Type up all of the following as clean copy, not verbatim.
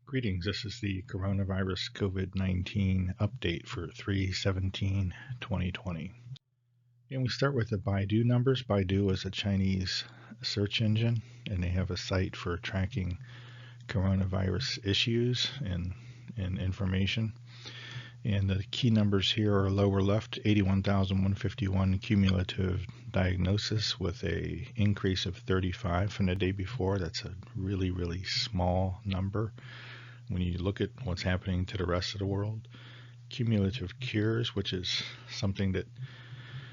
Greetings, this is the coronavirus COVID-19 update for 3/17/2020. And we start with the Baidu numbers. Baidu is a Chinese search engine, and they have a site for tracking coronavirus issues and information. And the key numbers here are lower left, 81,151 cumulative diagnosis with a increase of 35 from the day before. That's a really, really small number when you look at what's happening to the rest of the world. Cumulative cures, which is something that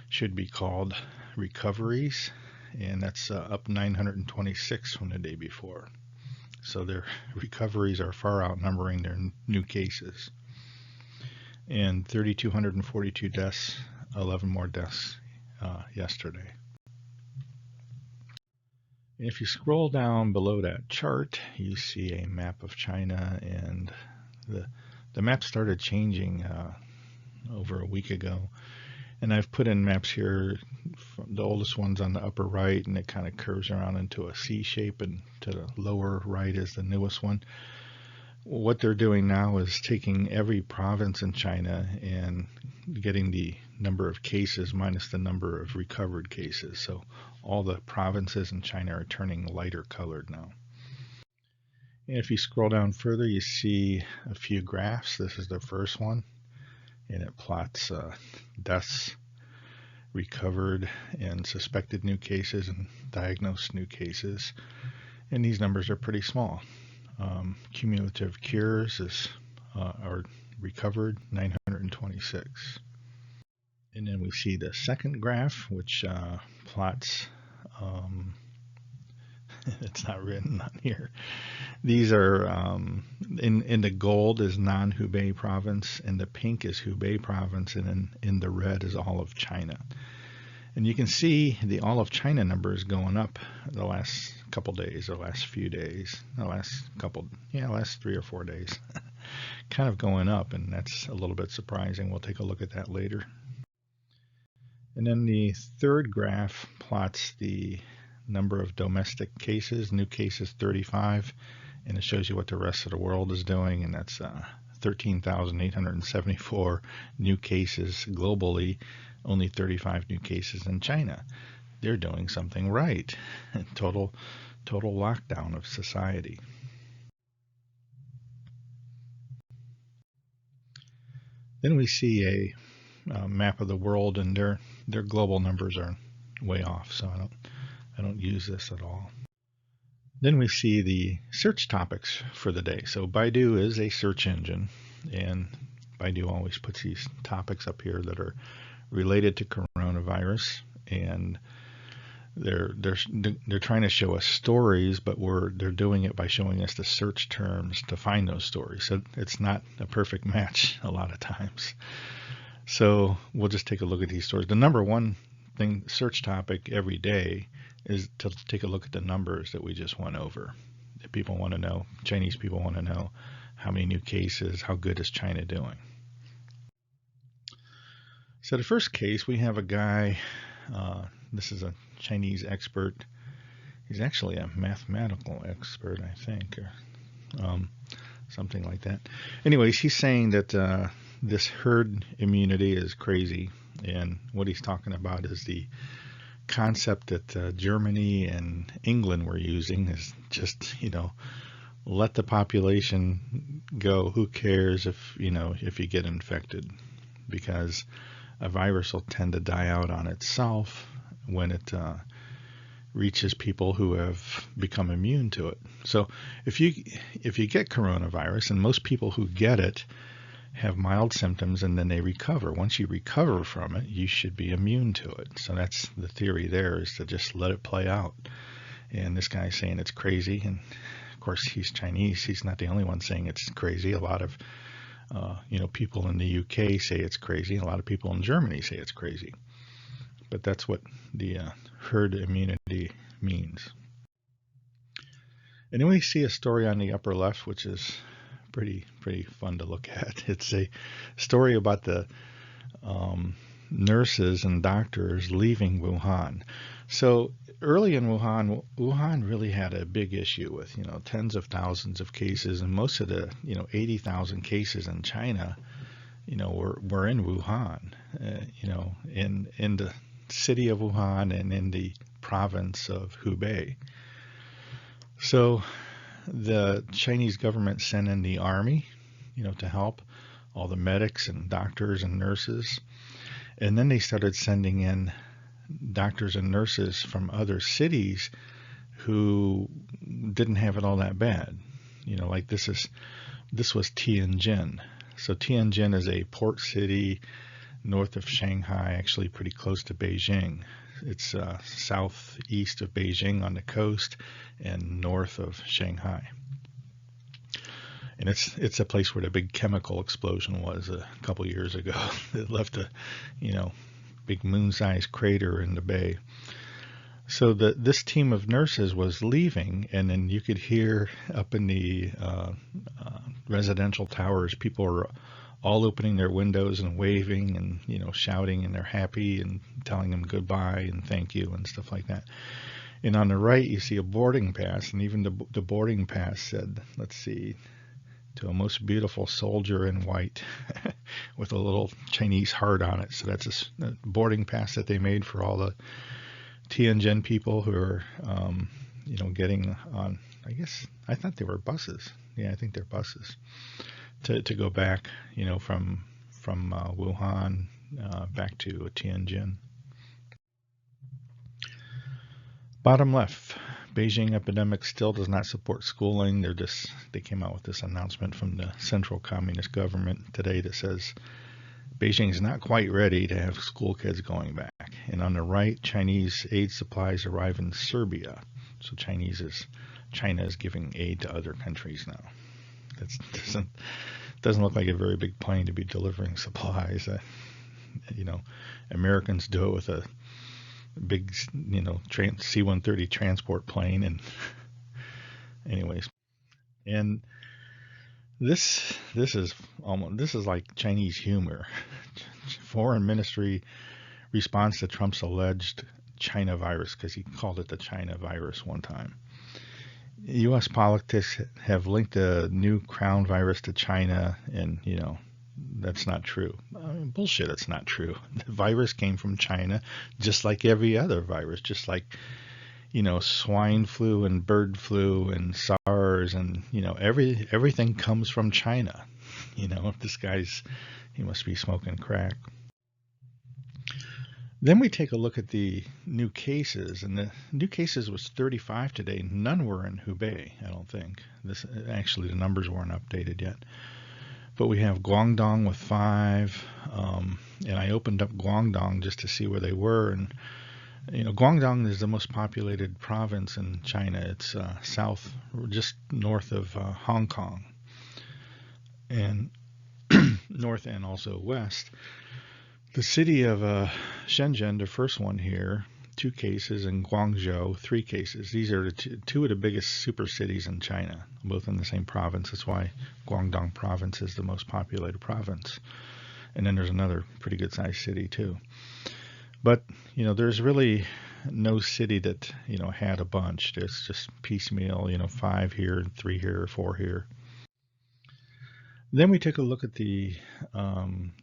should be called recoveries, and that's up 926 from the day before. So their recoveries are far outnumbering their new cases. And 3,242 deaths, 11 more deaths yesterday. And if you scroll down below that chart, you see a map of China, and the map started changing over a week ago. And I've put in maps here. The oldest one's on the upper right, and it kind of curves around into a C shape, and to the lower right is the newest one. What they're doing now is taking every province in China and getting the number of cases minus the number of recovered cases. So all the provinces in China are turning lighter colored now. And if you scroll down further, you see a few graphs. This is the first one, and it plots deaths, recovered, and suspected new cases, and diagnosed new cases. And these numbers are pretty small. Cumulative cures are recovered 926. And then we see the second graph, which plots, it's not written on here. These are, in the gold is non-Hubei province, and the pink is Hubei province, and then in the red is all of China. And you can see the all of China numbers going up the last couple days, or last few days, last 3 or 4 days, kind of going up, and that's a little bit surprising. We'll take a look at that later. And then the third graph plots the number of domestic cases, new cases 35, and it shows you what the rest of the world is doing, and that's 13,874 new cases globally, only 35 new cases in China. They're doing something right. Total lockdown of society. Then we see a map of the world, and their global numbers are way off, so I don't use this at all. Then we see the search topics for the day. So Baidu is a search engine, and Baidu always puts these topics up here that are related to coronavirus, and they're trying to show us stories, but they're doing it by showing us the search terms to find those stories. So it's not a perfect match a lot of times. So we'll just take a look at these stories. The number one thing, search topic every day, is to take a look at the numbers that we just went over. People want to know, Chinese people want to know how many new cases, how good is China doing. So the first case, we have a guy, this is a Chinese expert. He's actually a mathematical expert, I think, or something like that. Anyways, he's saying that this herd immunity is crazy, and what he's talking about is the concept that Germany and England were using, is just, let the population go. Who cares if you get infected? Because a virus will tend to die out on itself when it reaches people who have become immune to it. So if you get coronavirus, and most people who get it have mild symptoms and then they recover. Once you recover from it, you should be immune to it. So that's the theory there, is to just let it play out. And this guy's saying it's crazy, and of course he's Chinese. He's not the only one saying it's crazy. A lot of people in the UK say it's crazy. A lot of people in Germany say it's crazy. But that's what the herd immunity means. And then we see a story on the upper left, which is pretty fun to look at. It's a story about the nurses and doctors leaving Wuhan. So early in Wuhan, Wuhan really had a big issue with, tens of thousands of cases, and most of the, 80,000 cases in China, were in Wuhan, in the city of Wuhan and in the province of Hubei. So the Chinese government sent in the army, to help all the medics and doctors and nurses. And then they started sending in doctors and nurses from other cities who didn't have it all that bad. Like this was Tianjin. So Tianjin is a port city north of Shanghai, actually pretty close to Beijing. It's southeast of Beijing on the coast and north of Shanghai. And it's a place where the big chemical explosion was a couple years ago. It left a, big moon-sized crater in the bay. So this team of nurses was leaving, and then you could hear up in the residential towers, people were all opening their windows and waving and shouting, and they're happy and telling them goodbye and thank you and stuff like that. And on the right you see a boarding pass, and even the boarding pass said, let's see, to a most beautiful soldier in white with a little Chinese heart on it. So that's a boarding pass that they made for all the Tianjin people who are getting on, I thought they were buses. Yeah, I think they're buses to go back, from Wuhan back to Tianjin. Bottom left, Beijing epidemic still does not support schooling. They came out with this announcement from the Central Communist government today that says Beijing is not quite ready to have school kids going back. And on the right, Chinese aid supplies arrive in Serbia. So China is giving aid to other countries now. That doesn't look like a very big plane to be delivering supplies. Americans do it with a big, C-130 transport plane, and anyways, and this is like Chinese humor. Foreign Ministry responds to Trump's alleged China virus, because he called it the China virus one time. U.S. politics have linked the new crown virus to China, and that's not true. Bullshit, it's not true. The virus came from China, just like every other virus, just like, swine flu and bird flu and SARS and, everything comes from China. This he must be smoking crack. Then we take a look at the new cases, and the new cases was 35 today. None were in Hubei, I don't think. Actually, the numbers weren't updated yet. But we have Guangdong with 5, and I opened up Guangdong just to see where they were. And Guangdong is the most populated province in China. It's south, just north of Hong Kong, and north and also west. The city of Shenzhen, the first one here, 2 cases, and Guangzhou, 3 cases. These are the two of the biggest super cities in China, both in the same province. That's why Guangdong province is the most populated province. And then there's another pretty good sized city too. But, there's really no city that, had a bunch. It's just piecemeal, 5 here, 3 here, 4 here. Then we take a look at the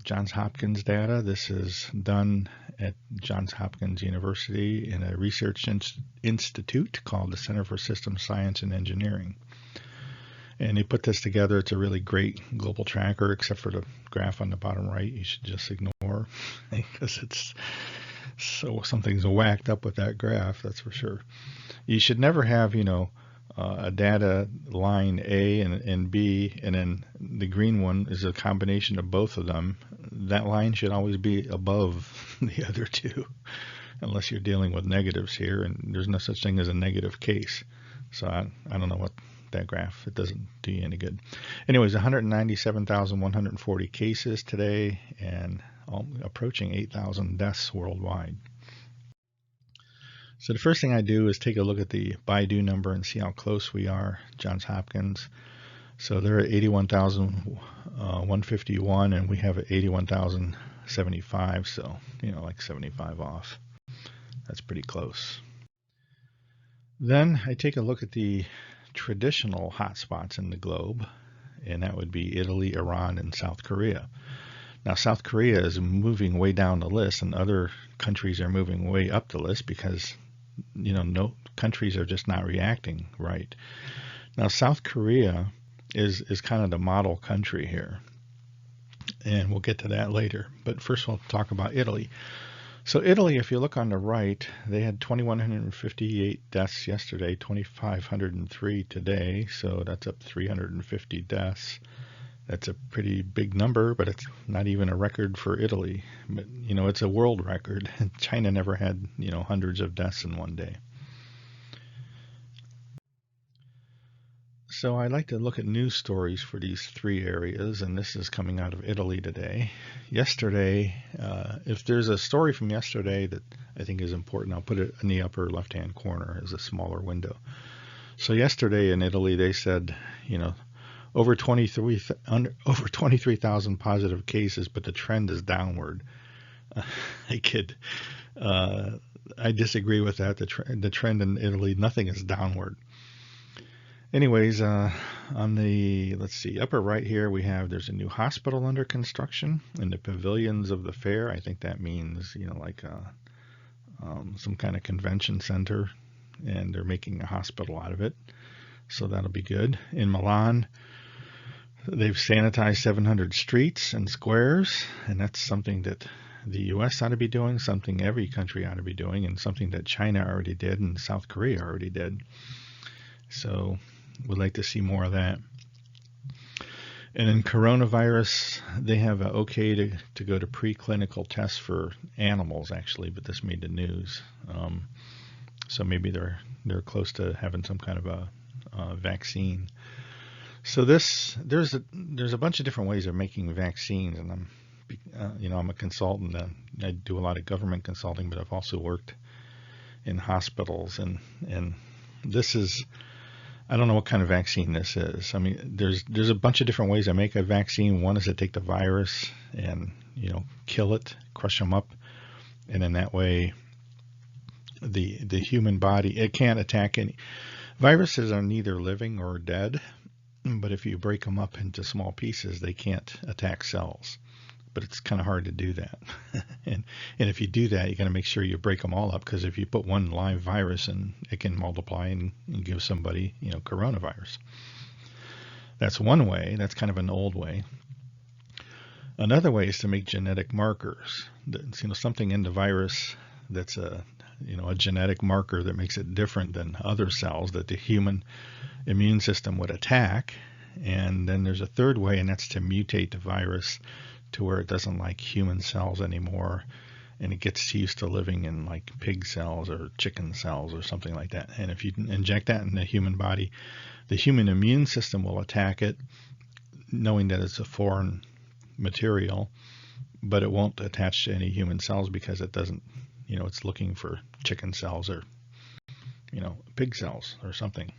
Johns Hopkins data. This is done at Johns Hopkins University in a research institute called the Center for Systems Science and Engineering. And they put this together. It's a really great global tracker, except for the graph on the bottom right. You should just ignore, because something's whacked up with that graph, that's for sure. You should never have, a data line A and B, and then the green one is a combination of both of them. That line should always be above the other two, unless you're dealing with negatives here, and there's no such thing as a negative case. So I don't know what that graph, it doesn't do you any good. Anyways, 197,140 cases today, and approaching 8,000 deaths worldwide. So the first thing I do is take a look at the Baidu number and see how close we are, Johns Hopkins. So they're at 81,151, and we have at 81,000 75, so like 75 off. That's pretty close. Then I take a look at the traditional hotspots in the globe, and that would be Italy, Iran, and South Korea. Now, South Korea is moving way down the list, and other countries are moving way up the list because, no countries are just not reacting right. Now, South Korea is kind of the model country here, and we'll get to that later. But first, we'll talk about Italy. So Italy, if you look on the right, they had 2,158 deaths yesterday, 2,503 today, so that's up 350 deaths. That's a pretty big number, but it's not even a record for Italy. But, it's a world record. China never had, hundreds of deaths in one day. So I like to look at news stories for these three areas, and this is coming out of Italy today. Yesterday, if there's a story from yesterday that I think is important, I'll put it in the upper left-hand corner as a smaller window. So yesterday in Italy, they said, over 23,000 positive cases, but the trend is downward. I disagree with that. The trend in Italy, nothing is downward. Anyways, on the, upper right here, there's a new hospital under construction in the pavilions of the fair. I think that means, some kind of convention center, and they're making a hospital out of it. So that'll be good. In Milan, they've sanitized 700 streets and squares, and that's something that the U.S. ought to be doing, something every country ought to be doing, and something that China already did and South Korea already did. So we'd like to see more of that. And in coronavirus, they have a okay to go to preclinical tests for animals, actually, but this made the news. So maybe they're close to having some kind of a vaccine. So there's a bunch of different ways of making vaccines, and I'm a consultant. I do a lot of government consulting, but I've also worked in hospitals, and this is, I don't know what kind of vaccine this is. I mean, there's a bunch of different ways I make a vaccine. One is to take the virus and kill it, crush them up, and in that way, the human body, it can't attack any. Viruses are neither living or dead, but if you break them up into small pieces, they can't attack cells. But it's kind of hard to do that. and if you do that, you got to make sure you break them all up, because if you put one live virus in, it can multiply and give somebody, coronavirus. That's one way. That's kind of an old way. Another way is to make genetic markers. Something in the virus that's a genetic marker that makes it different than other cells that the human immune system would attack. And then there's a third way, and that's to mutate the virus to where it doesn't like human cells anymore, and it gets used to living in like pig cells or chicken cells or something like that. And if you inject that in the human body, the human immune system will attack it, knowing that it's a foreign material, but it won't attach to any human cells because it doesn't, it's looking for chicken cells or, pig cells or something.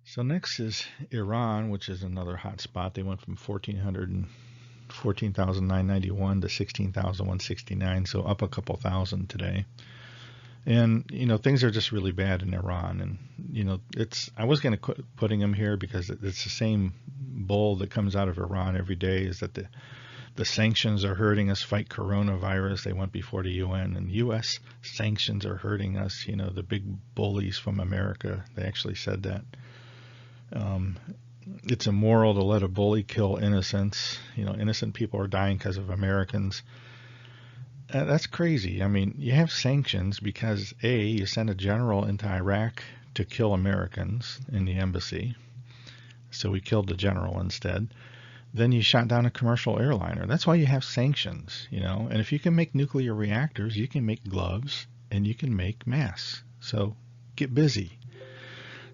So next is Iran, which is another hot spot. They went from 14,991 to 16,169, so up a couple thousand today. And things are just really bad in Iran, and I was going to putting them here because it's the same bull that comes out of Iran every day, is that the sanctions are hurting us fight coronavirus. They went before the UN, and U.S. sanctions are hurting us. The big bullies from America, they actually said that. It's immoral to let a bully kill innocents. Innocent people are dying because of Americans. That's crazy. I mean, you have sanctions because you send a general into Iraq to kill Americans in the embassy. So we killed the general instead. Then you shot down a commercial airliner. That's why you have sanctions, And if you can make nuclear reactors, you can make gloves and you can make masks. So get busy.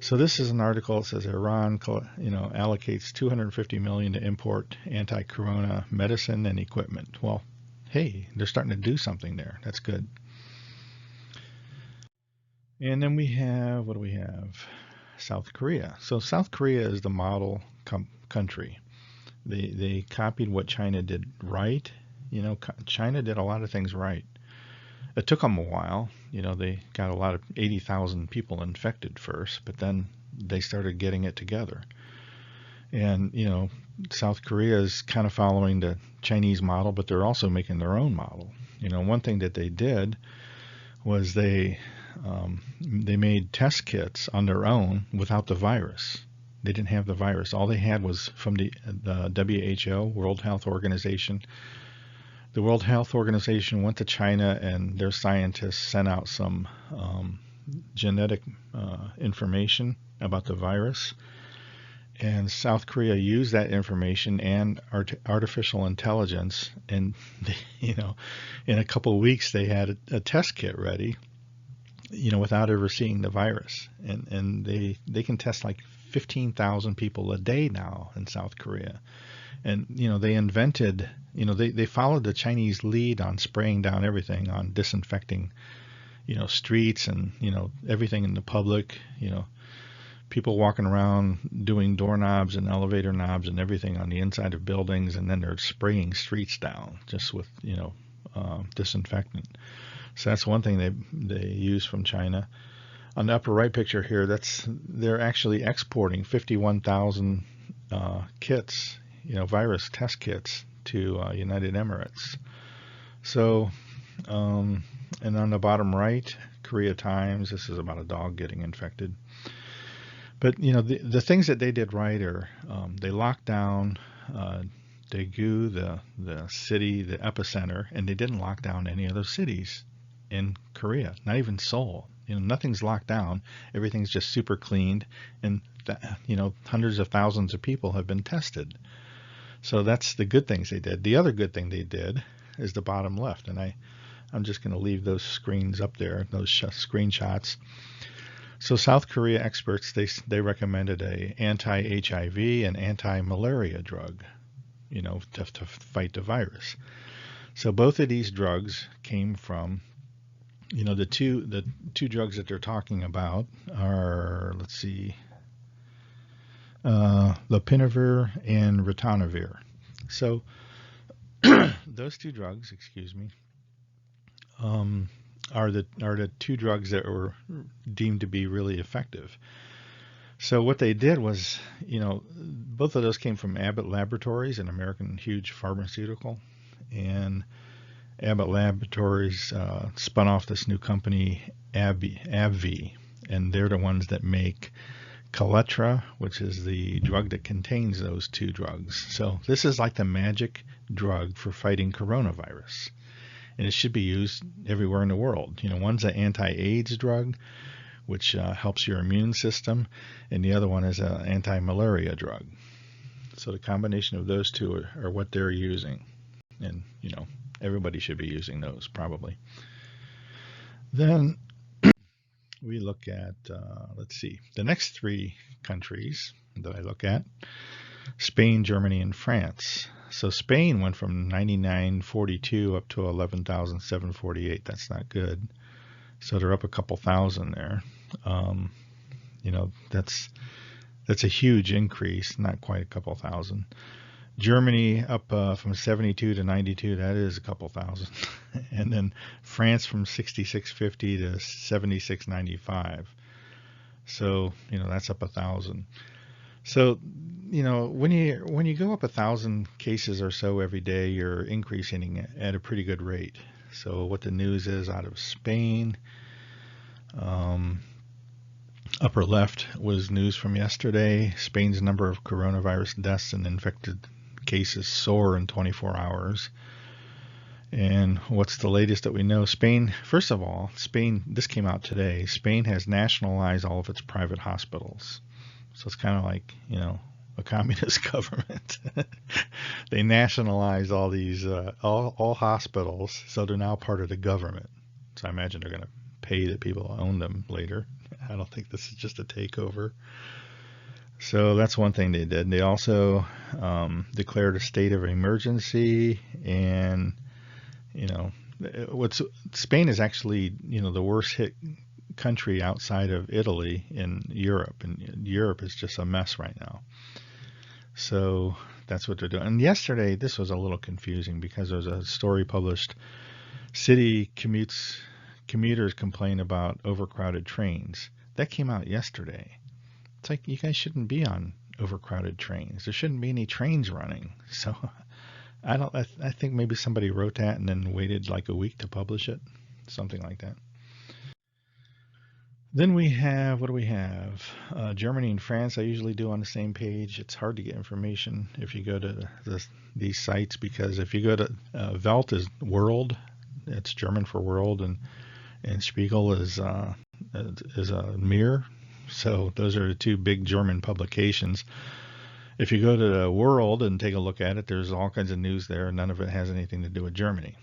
So this is an article that says Iran, allocates $250 million to import anti-corona medicine and equipment. Well, hey, they're starting to do something there. That's good. And then we have, what do we have? South Korea. So South Korea is the model country. They copied what China did right. China did a lot of things right. It took them a while. They got a lot of 80,000 people infected first, but then they started getting it together. And, South Korea is kind of following the Chinese model, but they're also making their own model. One thing that they did was they made test kits on their own without the virus. They didn't have the virus. All they had was from the WHO, World Health Organization. The World Health Organization went to China, and their scientists sent out some genetic information about the virus. And South Korea used that information and artificial intelligence, and in a couple of weeks they had a test kit ready, without ever seeing the virus. And they can test like 15,000 people a day now in South Korea. And they invented, they followed the Chinese lead on spraying down everything, on disinfecting, streets and everything in the public, people walking around doing doorknobs and elevator knobs and everything on the inside of buildings, and then they're spraying streets down just with disinfectant. So that's one thing they use from China. On the upper right picture here, they're actually exporting 51,000 kits, virus test kits to United Emirates. So, and on the bottom right, Korea Times, this is about a dog getting infected. But the things that they did right are they locked down Daegu, the city, the epicenter, and they didn't lock down any other cities in Korea, not even Seoul. Nothing's locked down. Everything's just super cleaned, and hundreds of thousands of people have been tested. So that's the good things they did. The other good thing they did is the bottom left, and I'm just going to leave those screens up there, those screenshots. So South Korea experts, they recommended a anti-HIV and anti-malaria drug, to fight the virus. So both of these drugs came from, the two drugs that they're talking about are, let's see, lopinavir and ritonavir. So those two drugs, are the two drugs that were deemed to be really effective. So what they did was, both of those came from Abbott Laboratories, an American huge pharmaceutical, and Abbott Laboratories spun off this new company, AbbVie, and they're the ones that make Kaletra, which is the drug that contains those two drugs. So this is like the magic drug for fighting coronavirus. And it should be used everywhere in the world. One's an anti-AIDS drug, which helps your immune system, and the other one is an anti-malaria drug. So the combination of those two are what they're using. And, everybody should be using those probably. Then we look at, let's see, the next three countries that I look at, Spain, Germany, and France. So Spain went from 9942 up to 11,748. That's not good. So they're up a couple thousand there. That's a huge increase, not quite a couple thousand. Germany up from 72 to 92, that is a couple thousand. And then France from 6650 to 7695. So, that's up 1,000. So, when you go up 1,000 cases or so every day, you're increasing at a pretty good rate. So what the news is out of Spain, upper left was news from yesterday. Spain's number of coronavirus deaths and infected cases soar in 24 hours. And what's the latest that we know? Spain, first of all, this came out today, Spain has nationalized all of its private hospitals. So it's kind of like, a communist government. They nationalized all these, all hospitals, so they're now part of the government. So I imagine they're going to pay the people who own them later. I don't think this is just a takeover. So that's one thing they did. They also declared a state of emergency, and Spain is actually the worst hit country outside of Italy in Europe, and Europe is just a mess right now. So that's what they're doing. And yesterday, this was a little confusing because there was a story published. City commuters complain about overcrowded trains. That came out yesterday. It's like you guys shouldn't be on overcrowded trains. There shouldn't be any trains running. So I think maybe somebody wrote that and then waited like a week to publish it, something like that. Then we have, what do we have? Germany and France, I usually do on the same page. It's hard to get information if you go to these sites, because if you go to Welt is world, it's German for world, and Spiegel is a mirror. So those are the two big German publications. If you go to the world and take a look at it, there's all kinds of news there. None of it has anything to do with Germany.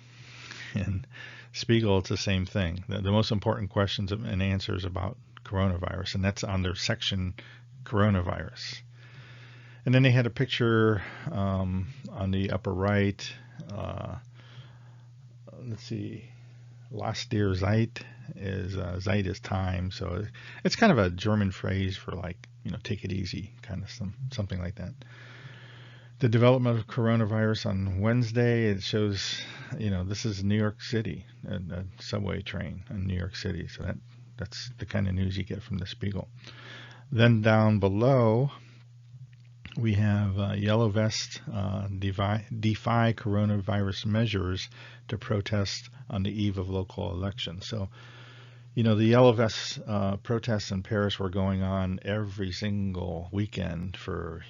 And Spiegel, it's the same thing. The most important questions and answers about coronavirus, and that's on their section coronavirus. And then they had a picture on the upper right. Let's see, Last der Zeit is Zeit is time, so it's kind of a German phrase for like, take it easy, kind of something like that. The development of coronavirus on Wednesday, it shows, this is New York City, a subway train in New York City. So that's the kind of news you get from the Spiegel. Then down below, we have Yellow Vest defy coronavirus measures to protest on the eve of local elections. So, the Yellow Vest protests in Paris were going on every single weekend for,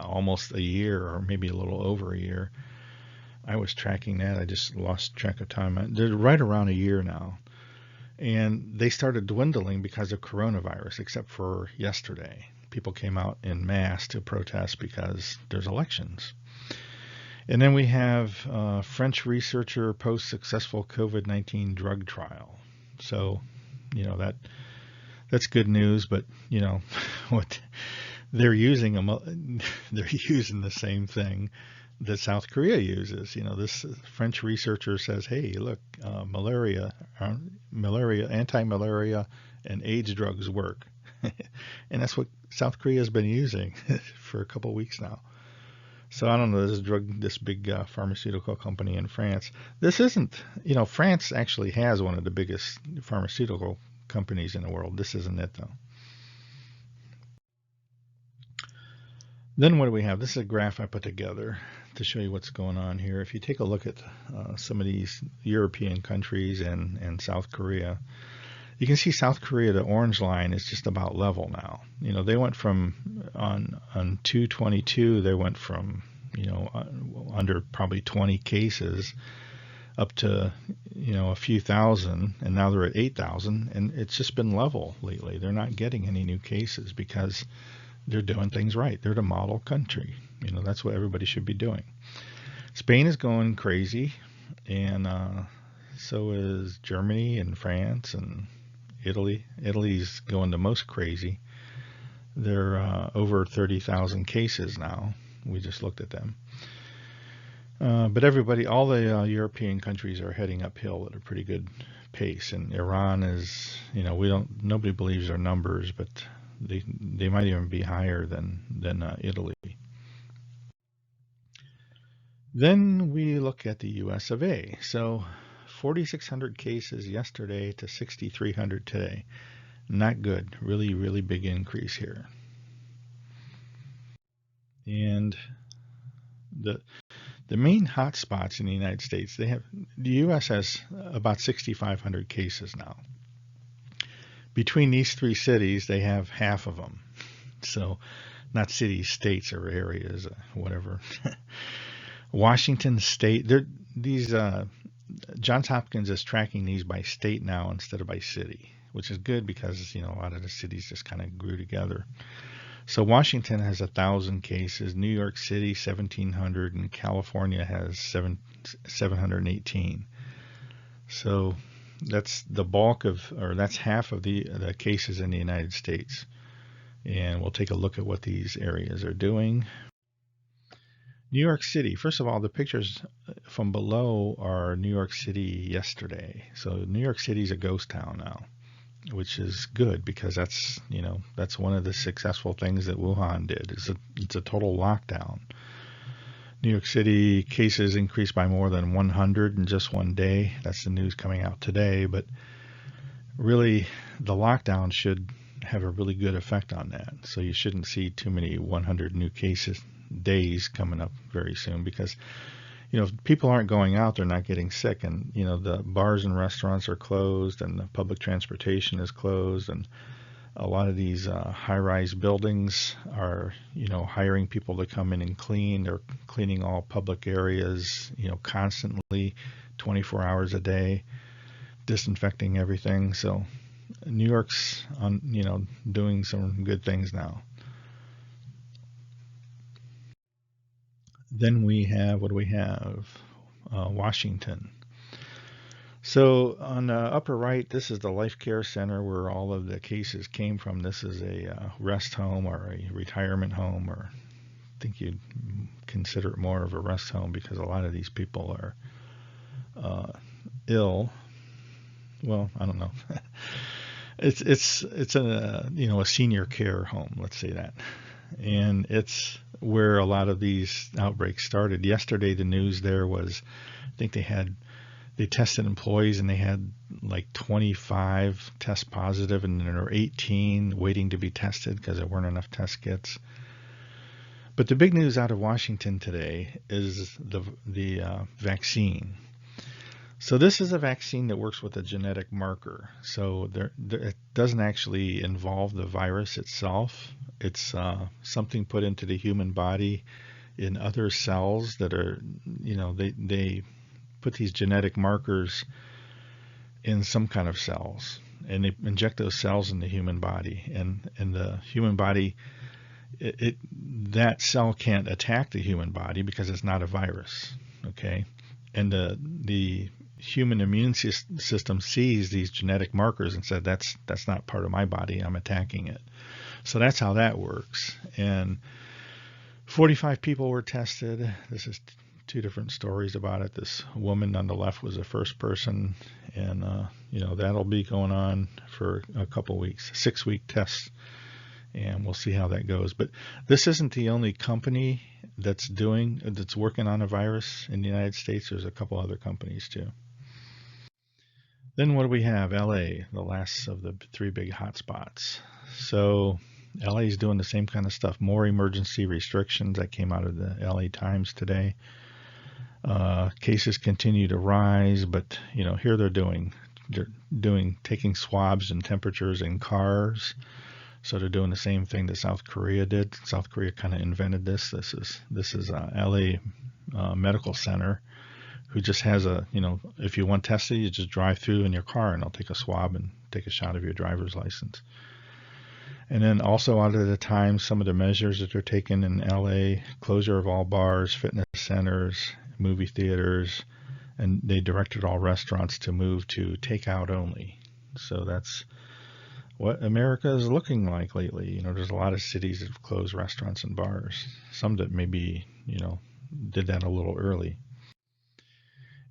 almost a year, or maybe a little over a year. I was tracking that. I just lost track of time. They're right around a year now. And they started dwindling because of coronavirus, except for yesterday. People came out en masse to protest because there's elections. And then we have French researcher post-successful COVID-19 drug trial. So, that's good news, but, what they're using the same thing that South Korea uses. This French researcher says, hey, look, anti-malaria and AIDS drugs work. And that's what South Korea has been using for a couple of weeks now. So I don't know, this big pharmaceutical company in France. This isn't, France actually has one of the biggest pharmaceutical companies in the world. This isn't it, though. Then what do we have? This is a graph I put together to show you what's going on here. If you take a look at some of these European countries and South Korea, you can see South Korea, the orange line, is just about level now. They went from, on 2/22, they went from, under probably 20 cases up to, a few thousand, and now they're at 8,000, and it's just been level lately. They're not getting any new cases because they're doing things right. They're the model country. That's what everybody should be doing. Spain is going crazy, and so is Germany and France and Italy. Italy's going the most crazy. They're over 30,000 cases now. We just looked at them. But all the European countries are heading uphill at a pretty good pace. And Iran is, nobody believes their numbers, but they might even be higher than Italy. Then we look at the US of A. So 4,600 cases yesterday to 6,300 today. Not good. Really, really big increase here. And the main hotspots in the United States, the U.S. has about 6,500 cases now. Between these three cities, they have half of them. So, not cities, states, or areas, whatever. Washington State, Johns Hopkins is tracking these by state now instead of by city, which is good because, a lot of the cities just kind of grew together. So Washington has 1,000 cases, New York City 1,700, and California has 718. So that's the bulk that's half of the cases in the United States. And we'll take a look at what these areas are doing. New York City. First of all, the pictures from below are New York City yesterday. So New York City is a ghost town now. which is good because that's one of the successful things that Wuhan did. It's a total lockdown. New York City cases increased by more than 100 in just one day. That's the news coming out today. But really, the lockdown should have a really good effect on that. So you shouldn't see too many 100 new cases days coming up very soon, because if people aren't going out, they're not getting sick. And the bars and restaurants are closed, and the public transportation is closed, and a lot of these high-rise buildings are, hiring people to come in and clean. They're cleaning all public areas, constantly, 24 hours a day, disinfecting everything. So New York's doing some good things now. Then we have, what do we have? Washington. So on the upper right, this is the Life Care Center where all of the cases came from. This is a rest home or a retirement home, or I think you'd consider it more of a rest home because a lot of these people are ill. Well, I don't know. It's a senior care home, let's say that, and it's where a lot of these outbreaks started. Yesterday, the news there was, I think they tested employees and they had like 25 test positive, and there were 18 waiting to be tested because there weren't enough test kits. But the big news out of Washington today is the vaccine. So this is a vaccine that works with a genetic marker. So it doesn't actually involve the virus itself. It's something put into the human body in other cells that are, they put these genetic markers in some kind of cells, and they inject those cells in the human body, and the human body, that cell can't attack the human body because it's not a virus, okay? And the human immune system sees these genetic markers and said, that's not part of my body, I'm attacking it. So that's how that works. And 45 people were tested. This is two different stories about it. This woman on the left was the first person, and that'll be going on for a couple weeks, 6-week test, and we'll see how that goes. But this isn't the only company that's working on a virus in the United States. There's a couple other companies too. Then what do we have? LA, the last of the 3 big hotspots. So LA is doing the same kind of stuff, more emergency restrictions. That came out of the LA Times today. Cases continue to rise, but here they're taking swabs and temperatures in cars. So they're doing the same thing that South Korea did. South Korea kind of invented this. This is LA Medical Center, who just has if you want tested, you just drive through in your car and they'll take a swab and take a shot of your driver's license. And then also out of the Times, some of the measures that they're taking in LA: closure of all bars, fitness centers, movie theaters, and they directed all restaurants to move to takeout only. So that's what America is looking like lately. There's a lot of cities that have closed restaurants and bars. Some that maybe, did that a little early.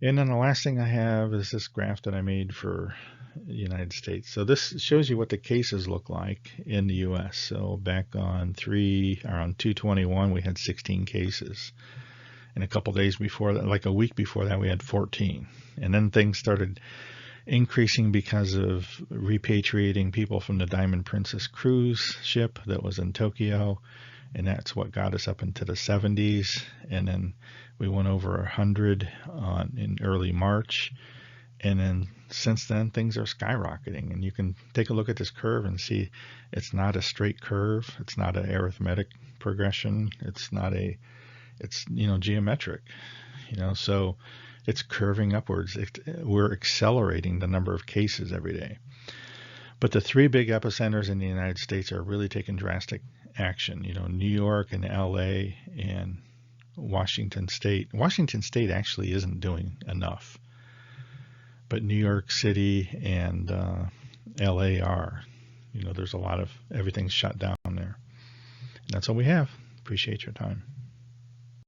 And then the last thing I have is this graph that I made for the United States. So this shows you what the cases look like in the U.S. So back on around 2/21, we had 16 cases. And a couple days before that, like a week before that, we had 14. And then things started increasing because of repatriating people from the Diamond Princess cruise ship that was in Tokyo. And that's what got us up into the 70s. And then we went over 100 in early March. And then since then, things are skyrocketing. And you can take a look at this curve and see it's not a straight curve. It's not an arithmetic progression. It's geometric, so it's curving upwards. We're accelerating the number of cases every day. But the 3 big epicenters in the United States are really taking drastic action. New York and LA and Washington State. Washington State actually isn't doing enough, but New York City and LA are. There's everything's shut down there. And that's all we have. Appreciate your time.